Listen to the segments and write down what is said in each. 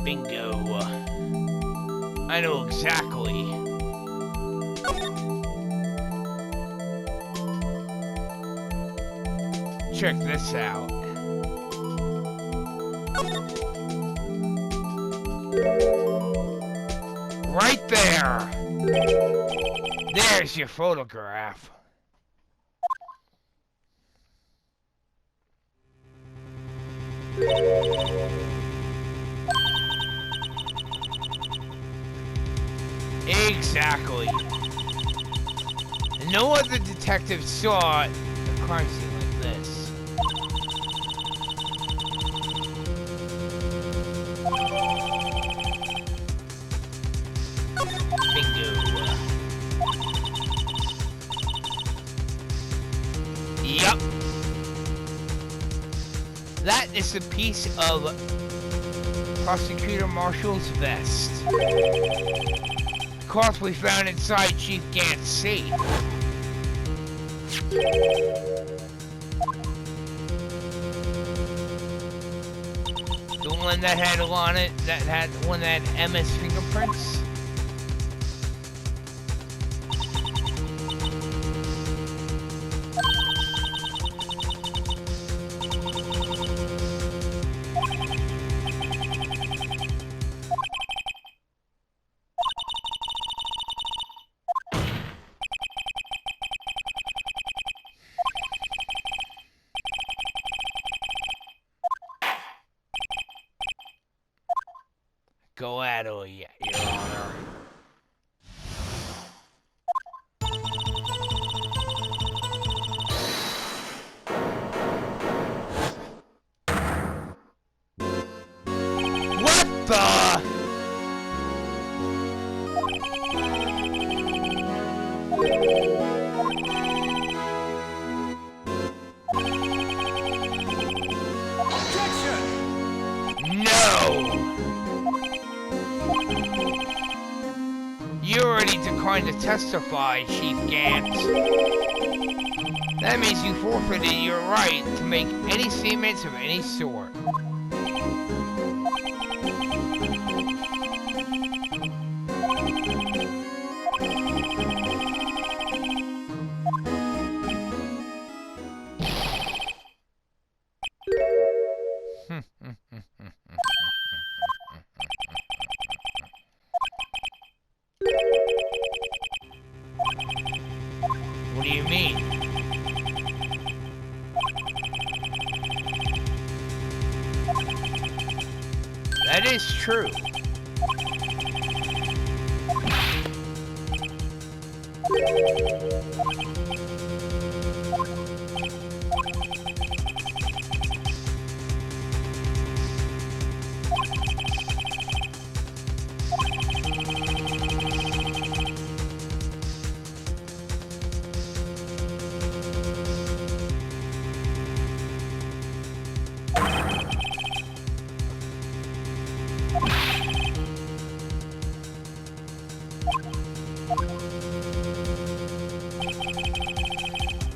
Bingo. I know exactly. Check this out. Right there. There's your photograph. Exactly. No other detective saw a crime scene like this. Bingo. Yup. That is a piece of Prosecutor Marshall's vest. Of course, we found inside Chief Gant's safe. The one that had on it, that had one that had Emma's fingerprints. Go at her, Your Honor. What the? Objection! No! You already declined to testify, Chief Gant. That means you forfeited your right to make any statements of any sort. What do you mean? That is true.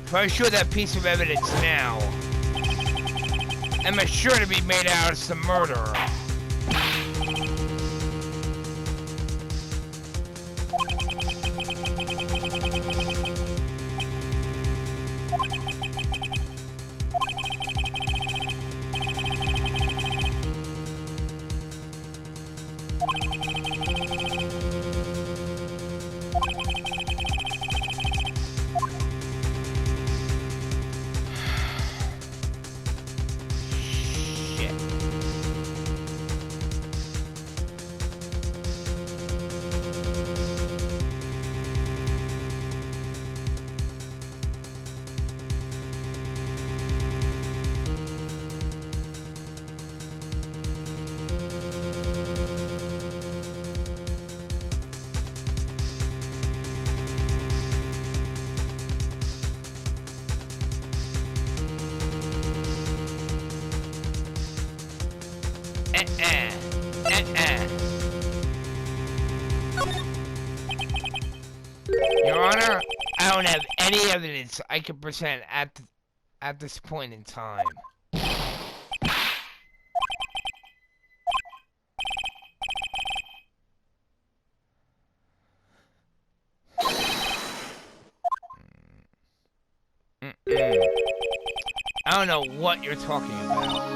If I show that piece of evidence now, Emma's sure to be made out as the murderer. Your Honor, I don't have any evidence I can present at this point in time. I don't know what you're talking about.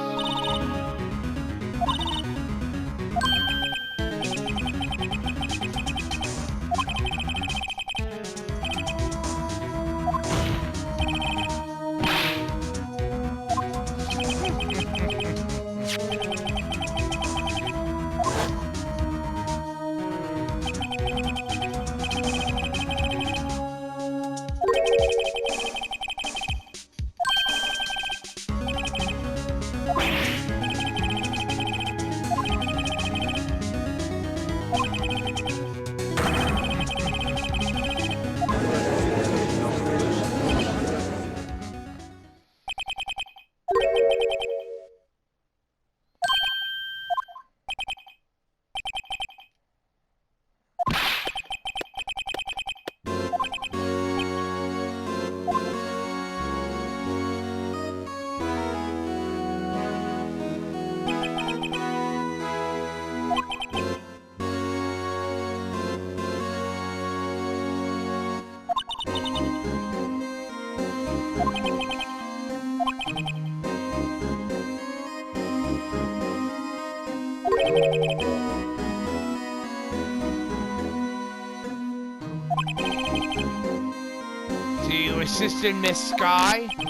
To your assistant, Miss Sky. So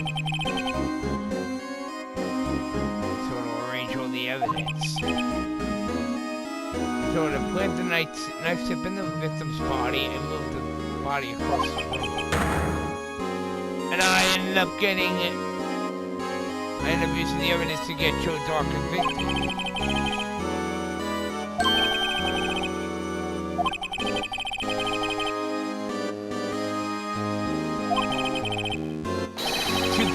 to arrange all the evidence. So to plant the knife tip in the victim's body and move the body across the room. And I ended up using the evidence to get Joe Dark convicted.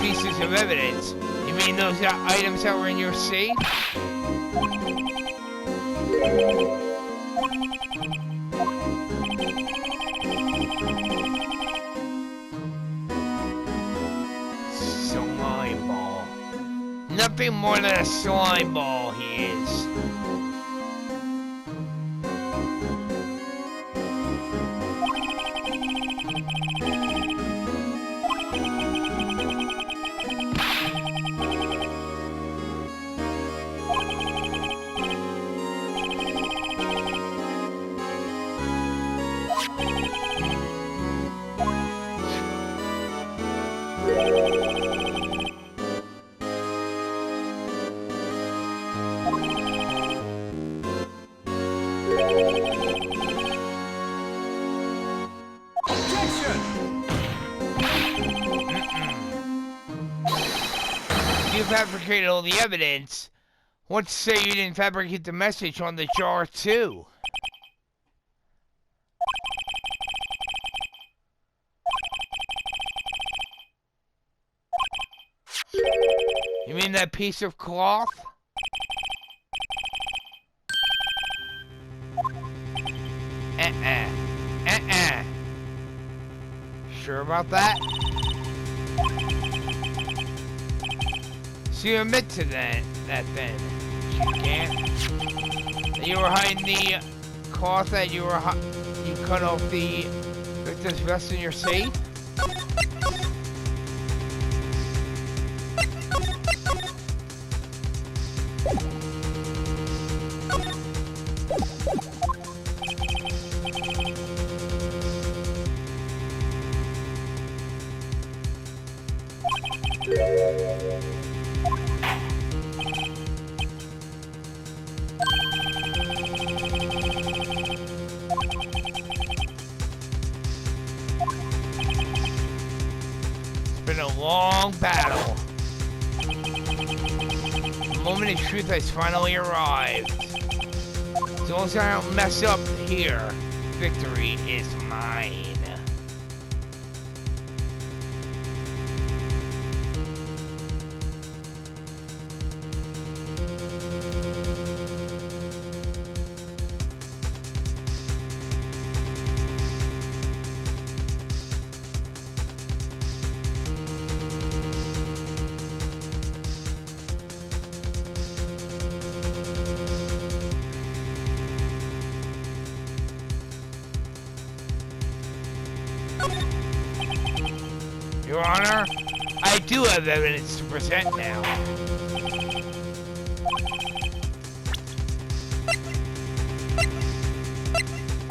Pieces of evidence. You mean those items that were in your safe? Slime ball. Nothing more than a slime ball, he is. You fabricated all the evidence. What to say you didn't fabricate the message on the jar too? You mean that piece of cloth? Sure about that? So you admit to that then, Gant? That you were hiding the cloth that you cut off the victim's vest in your safe? Been a long battle. The moment of truth has finally arrived. As long as I don't mess up here, victory is mine. Your Honor, I I do have evidence to present now.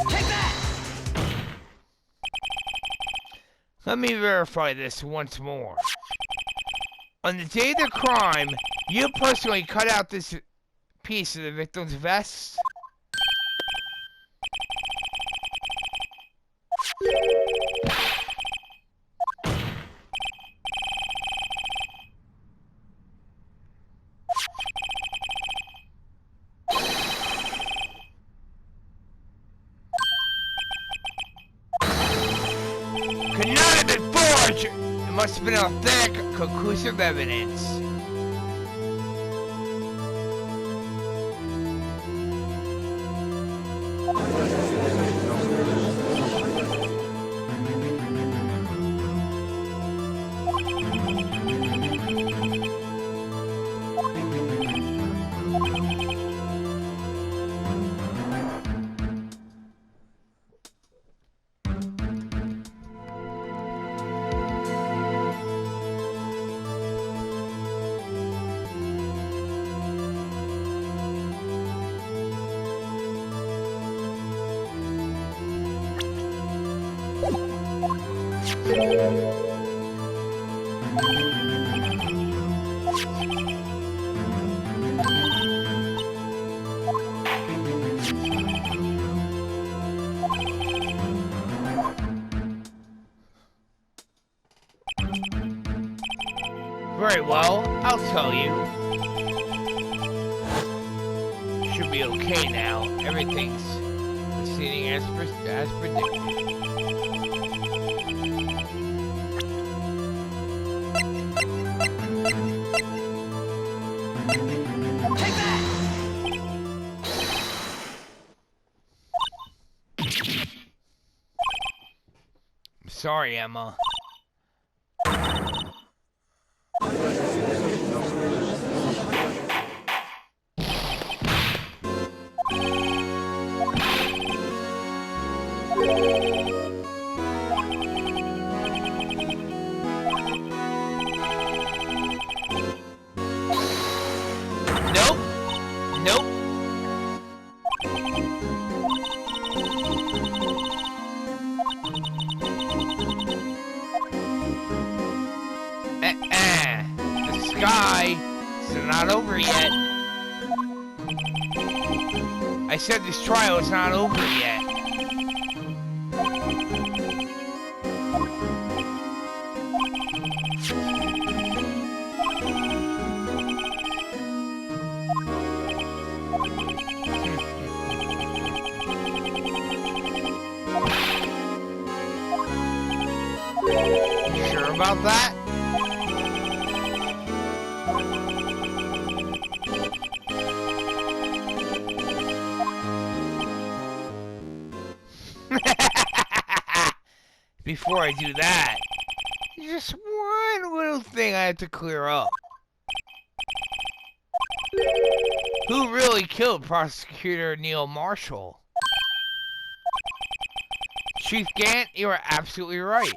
Take that! Let me verify this once more. On the day of the crime, you personally cut out this piece of the victim's vest? Could not have been forged! It must have been authentic, conclusive evidence. Very well, I'll tell you. Should be okay now. Everything's proceeding as predicted. Take that! I'm sorry, Emma. Nope. Nope. The sky is not over yet. I said this trial is not over yet. Sure about that? Before I do that, there's just one little thing I have to clear up. Who really killed Prosecutor Neil Marshall? Chief Gant, you are absolutely right.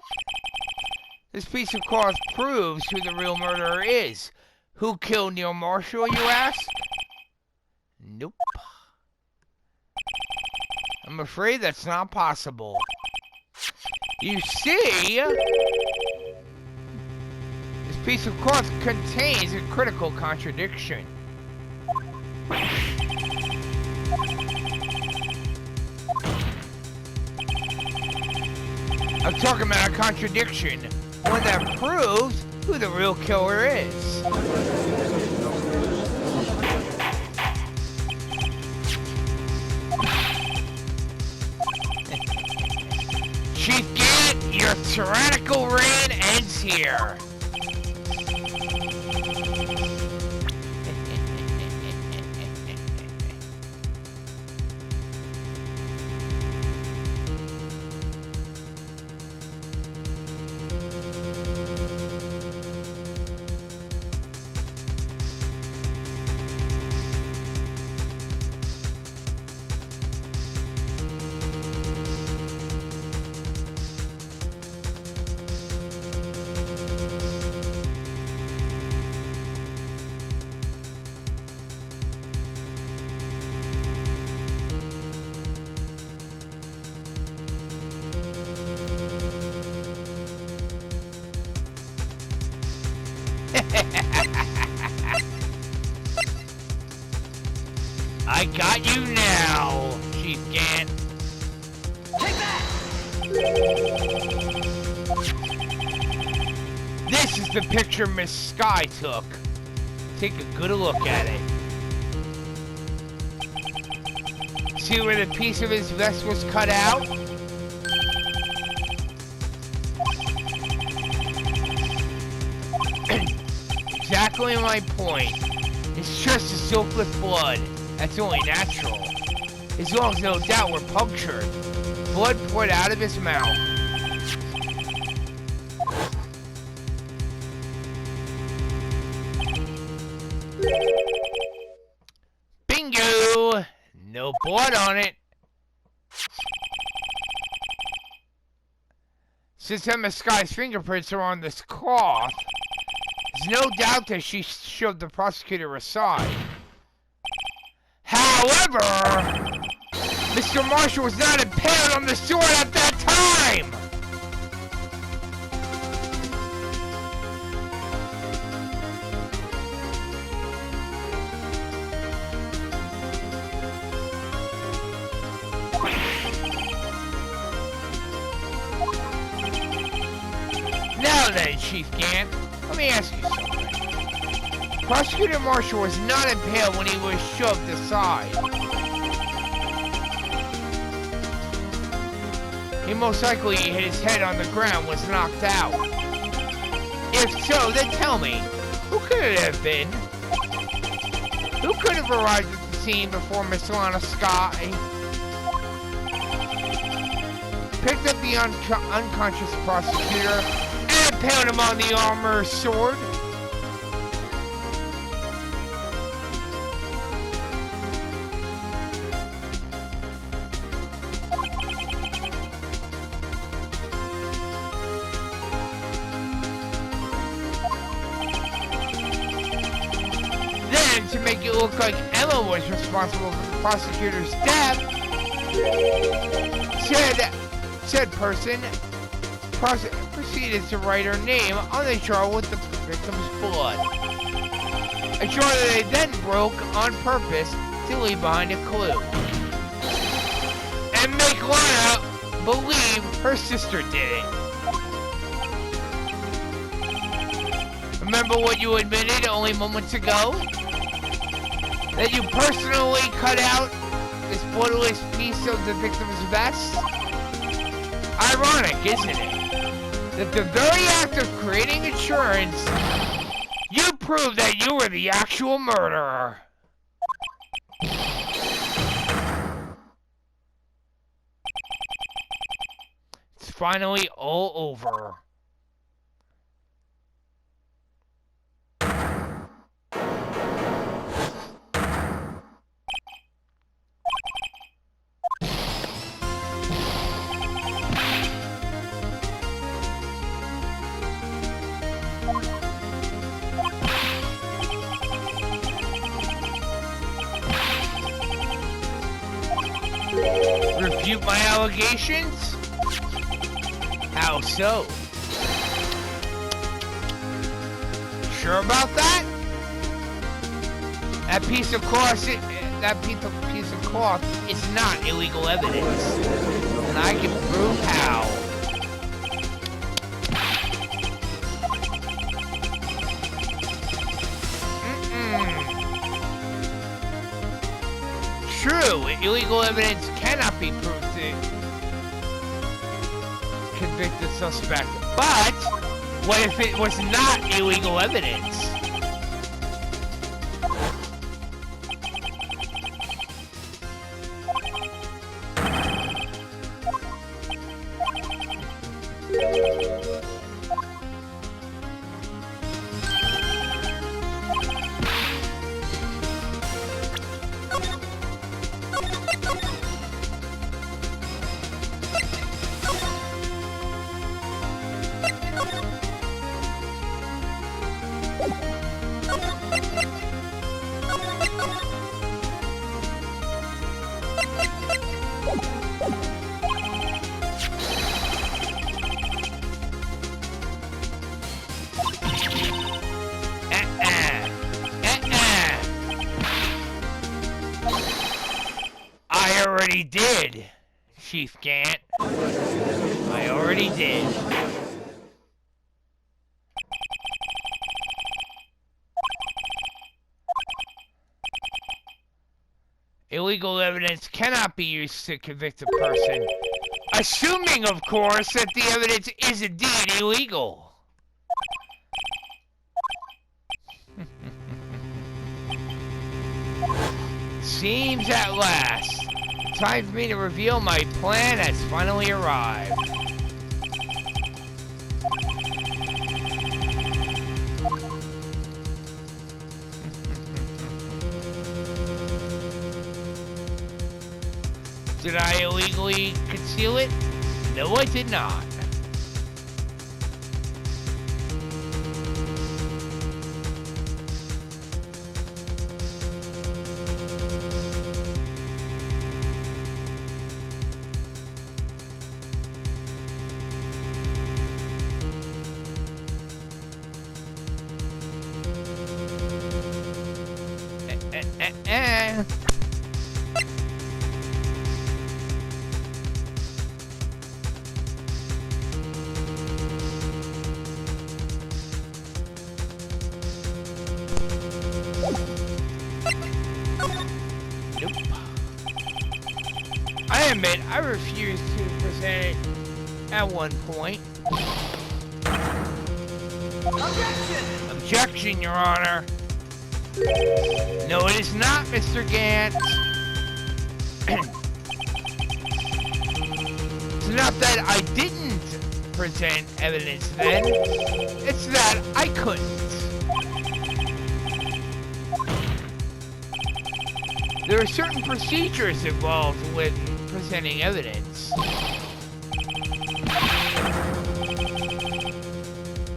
This piece of cloth proves who the real murderer is. Who killed Neil Marshall, you ask? Nope. I'm afraid that's not possible. You see, this piece of cloth contains a critical contradiction. I'm talking about a contradiction. One that proves who the real killer is. Chief Gant, your tyrannical reign ends here. I got you now, Chief Gant. Take that! This is the picture Miss Sky took. Take a good look at it. See where the piece of his vest was cut out? Exactly my point. It's just a soaked with blood. That's only natural. His lungs, no doubt, were punctured. Blood poured out of his mouth. Bingo! No blood on it. Since Emma Sky's fingerprints are on this cloth, there's no doubt that she shoved the prosecutor aside. However, Mr. Marshall was not impaled on the sword at that time! Now then, Chief Gant, let me ask you something. Prosecutor Marshall was not impaled when he was shoved aside. He most likely hit his head on the ground, was knocked out. If so, then tell me, who could it have been? Who could have arrived at the scene before Miss Lana Sky? Picked up the unconscious prosecutor and impaled him on the armorer's sword? To make it look like Emma was responsible for the prosecutor's death, said person proceeded to write her name on the jar with the victim's blood. A jar that they then broke on purpose to leave behind a clue. And make Lana believe her sister did it. Remember what you admitted only moments ago? That you personally cut out this bloodless piece of the victim's vest? Ironic, isn't it? That the very act of creating insurance, you proved that you were the actual murderer. It's finally all over. Refute my allegations? How so? Sure about that? That piece of cloth is not illegal evidence, and I can prove how. True, illegal evidence cannot be proved to convict the suspect, but what if it was not illegal evidence? already did, Chief Gant. I already did. Illegal evidence cannot be used to convict a person, assuming, of course, that the evidence is indeed illegal. Seems at last, the time for me to reveal my plan has finally arrived. Did I illegally conceal it? No, I did not. I admit, I refused to present it at one point. Objection! Objection, Your Honor. No, it is not, Mr. Gant. It's not that I didn't present evidence then. It's that I couldn't. There are certain procedures involved with presenting evidence.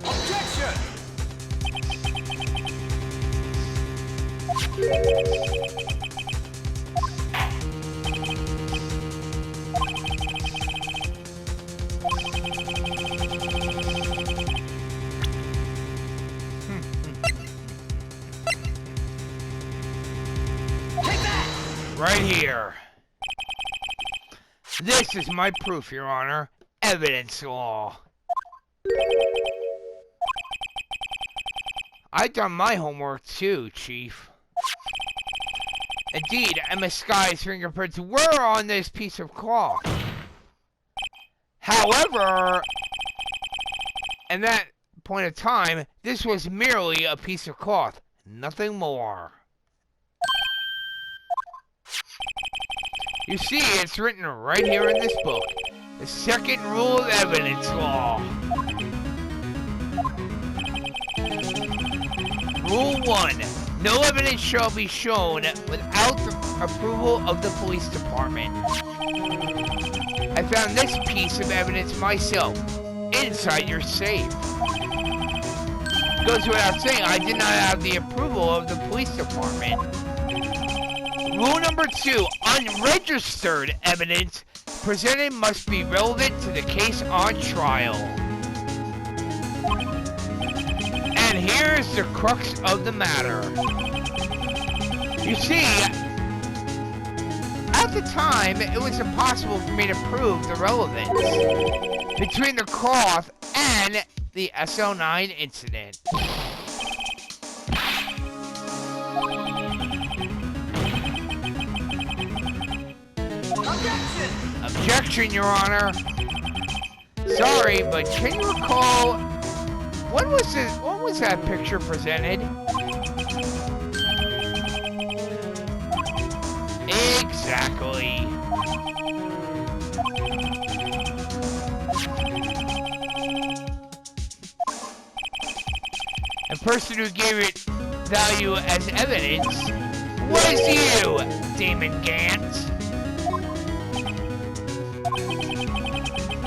Objection! Take that! Right here. This is my proof, Your Honor. Evidence law. I've done my homework too, Chief. Indeed, Emma Sky's fingerprints were on this piece of cloth. However, at that point of time, this was merely a piece of cloth, nothing more. You see, it's written right here in this book. The second rule of evidence law. Rule 1. No evidence shall be shown without the approval of the police department. I found this piece of evidence myself, inside your safe. Goes without saying, I did not have the approval of the police department. Rule number 2, unregistered evidence presented must be relevant to the case on trial. And here's the crux of the matter. You see, at the time, it was impossible for me to prove the relevance between the cloth and the SL9 incident. Objection! Objection, Your Honor. Sorry, but can you recall when was that picture presented? Exactly. The person who gave it value as evidence was you, Damon Gant.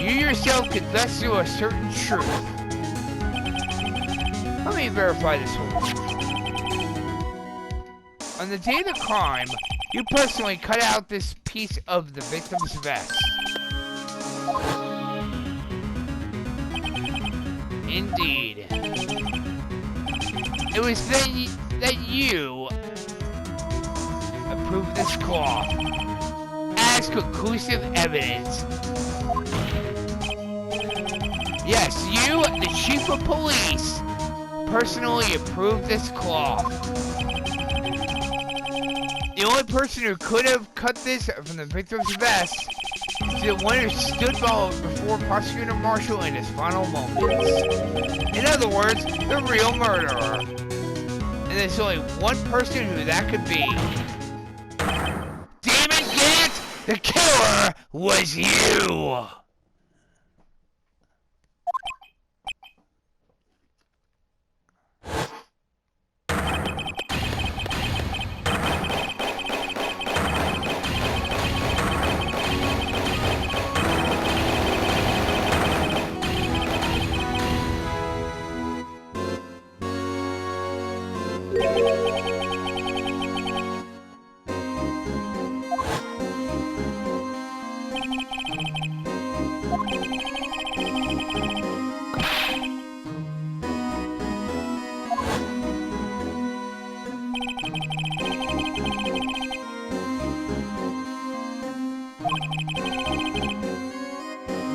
You yourself confess to a certain truth. Let me verify this one. On the day of the crime, you personally cut out this piece of the victim's vest. Indeed. It was then that you approved this cloth as has conclusive evidence. Yes, you, the chief of police, personally approved this cloth. The only person who could have cut this from the victim's vest is the one who stood before Prosecutor Marshall in his final moments. In other words, the real murderer. And there's only one person who that could be. Damon Gant, the killer was you!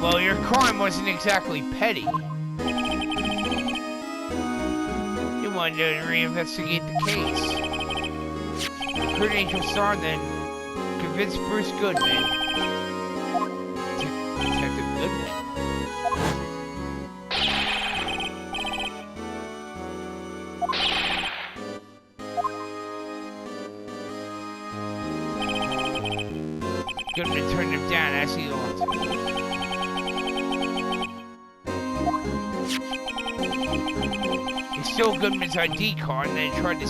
Well, your crime wasn't exactly petty. You wanted to reinvestigate the case. Recruit Angel Star, then convince Bruce Goodman. Detective Goodman. Goodman turned him down as he ought to. He stole Goodman's ID card and then tried to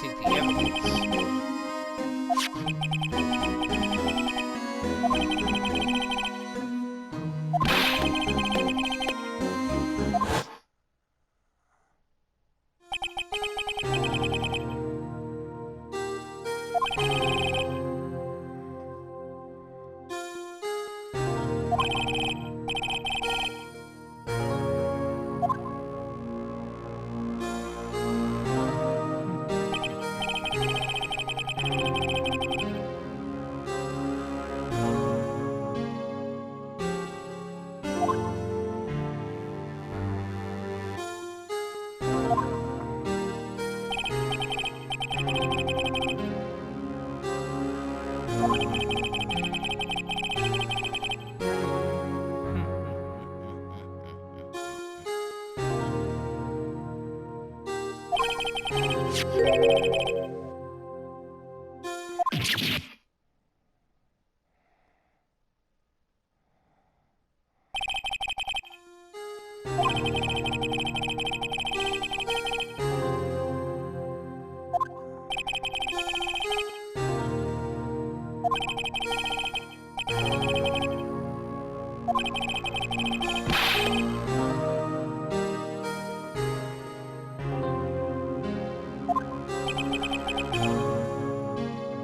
take the evidence.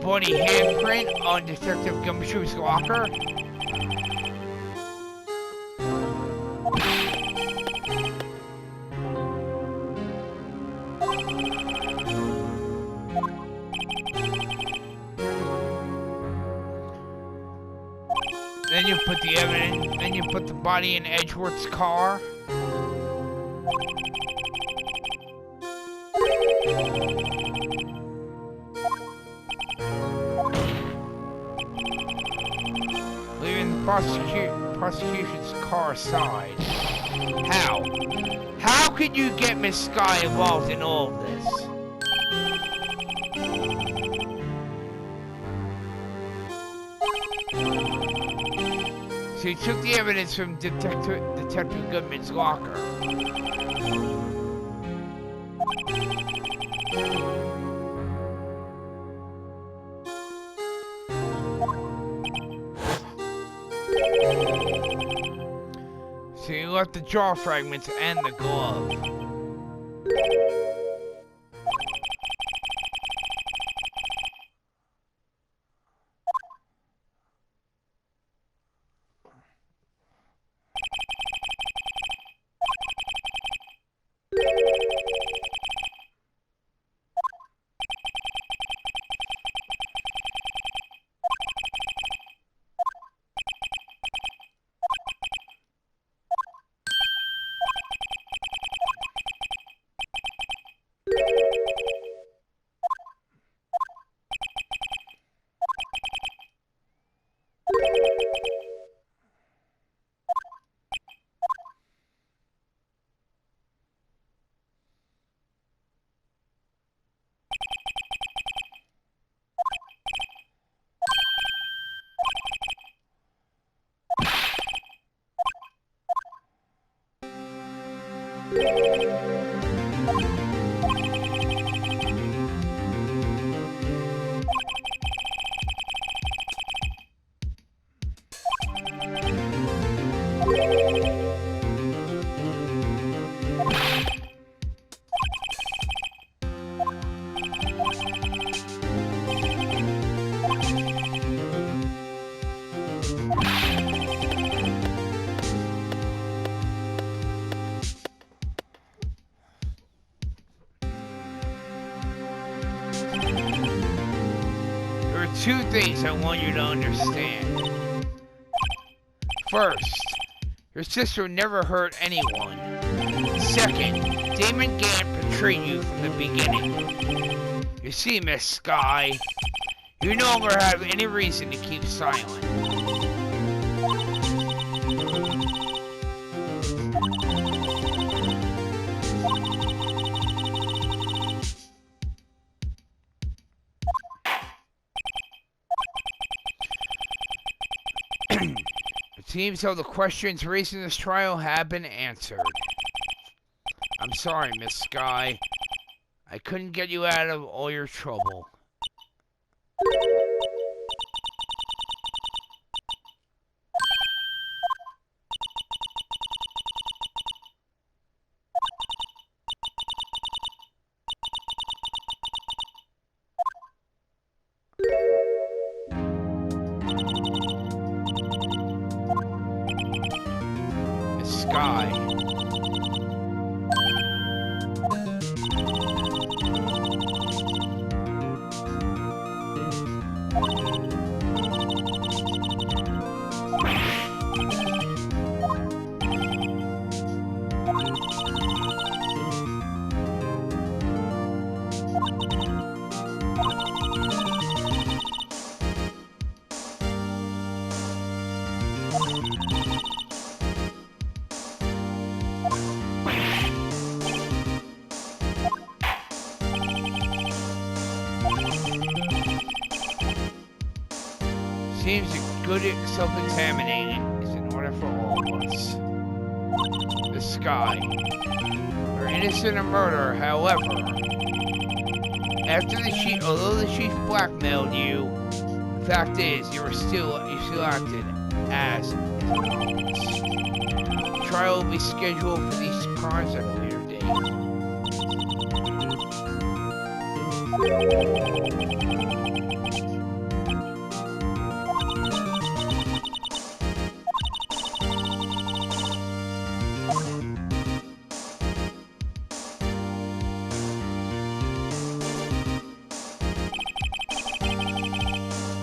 Bloody handprint on Detective Gumshoe's locker. Then you put the evidence, then you put the body in Edgeworth's car. Prosecution's car aside. How? How could you get Miss Sky involved in all of this? So you took the evidence from Detective Goodman's locker. So you left the jaw fragments and the glove. There are two things I want you to understand. First, your sister never hurt anyone. Second, Damon Gant betrayed you from the beginning. You see, Miss Sky, you no longer have any reason to keep silent. It seems though the questions raised in this trial have been answered. I'm sorry, Miss Sky. I couldn't get you out of all your trouble. Miss Sky. Seems a good self-examining is in order for all of us. The Sky. You're innocent of murder, however. Although the chief blackmailed you, the fact is you still acted as his accomplice. The trial will be scheduled for these crimes at a later date.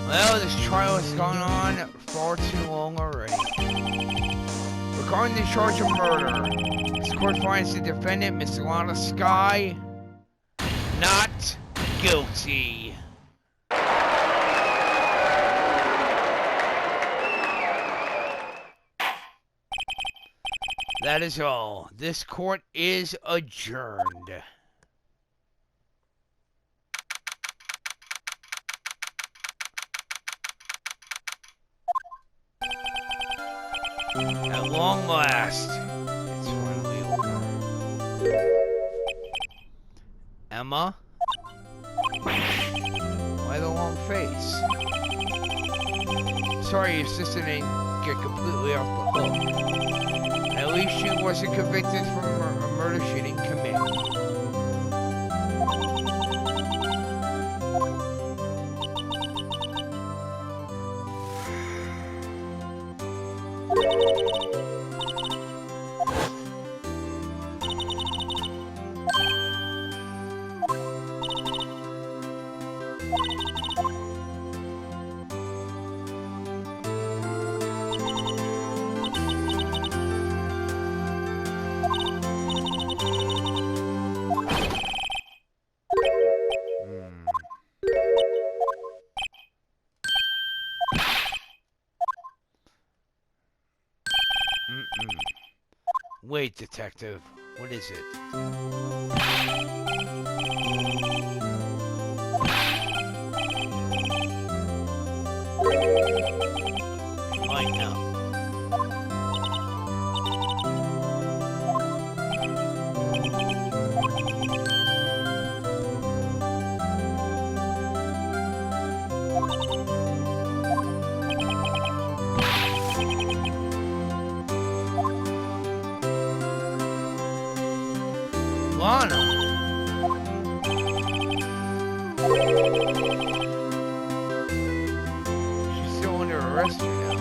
Well, this trial has gone on far too long already. Regarding the charge of murder, this court finds the defendant, Miss Lana Sky, not guilty. That is all. This court is adjourned. At long last, it's finally over. Emma? Why the long face? Sorry your sister didn't get completely off the hook. At least she wasn't convicted for a murder she didn't commit. Wait, detective. What is it? Might know. Lana. She's still under arrest right now.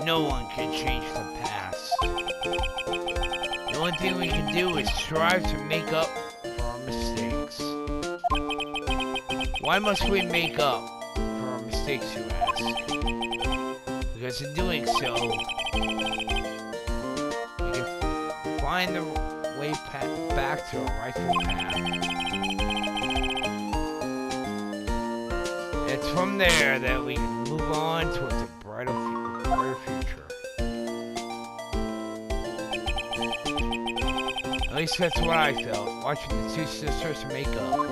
No one can change the past. The only thing we can do is strive to make up for our mistakes. Why must we make up for our mistakes, you ask? Because in doing so, we can find the way back to a rightful path. It's from there that we can move on towards a brighter future. At least that's what I felt, watching the two sisters make up.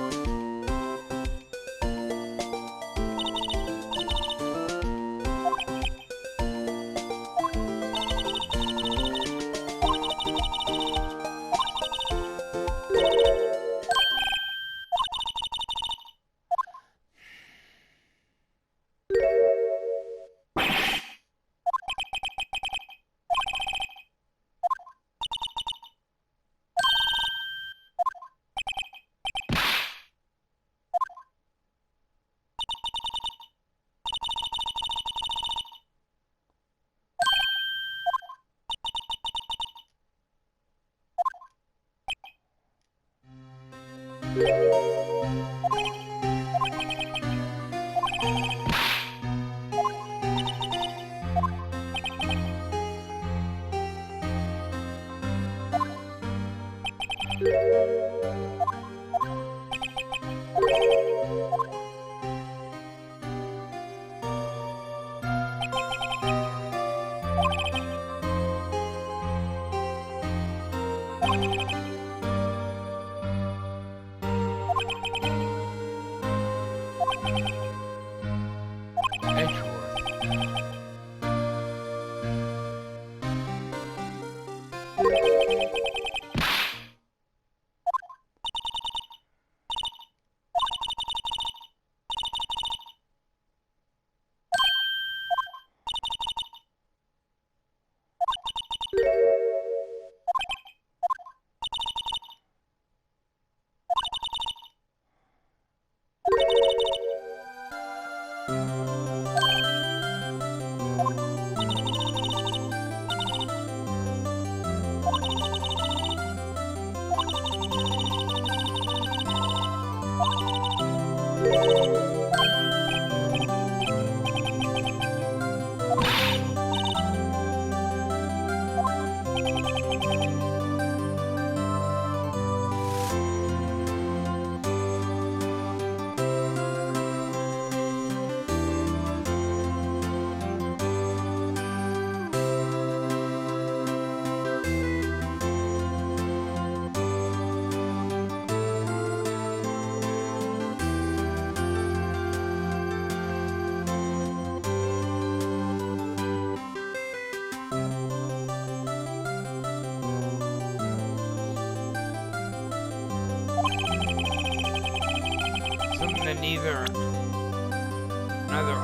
Something that neither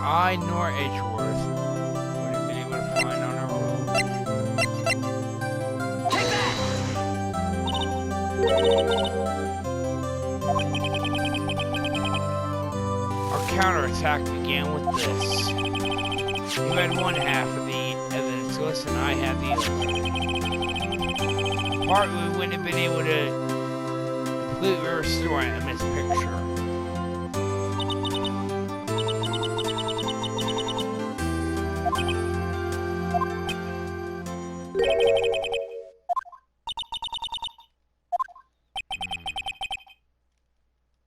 I nor Edgeworth would have been able to find on our own. Take that! Our counterattack began with this. You had one half of the evidence list and I had the other. Part we wouldn't have been able to completely restore Emmett's picture.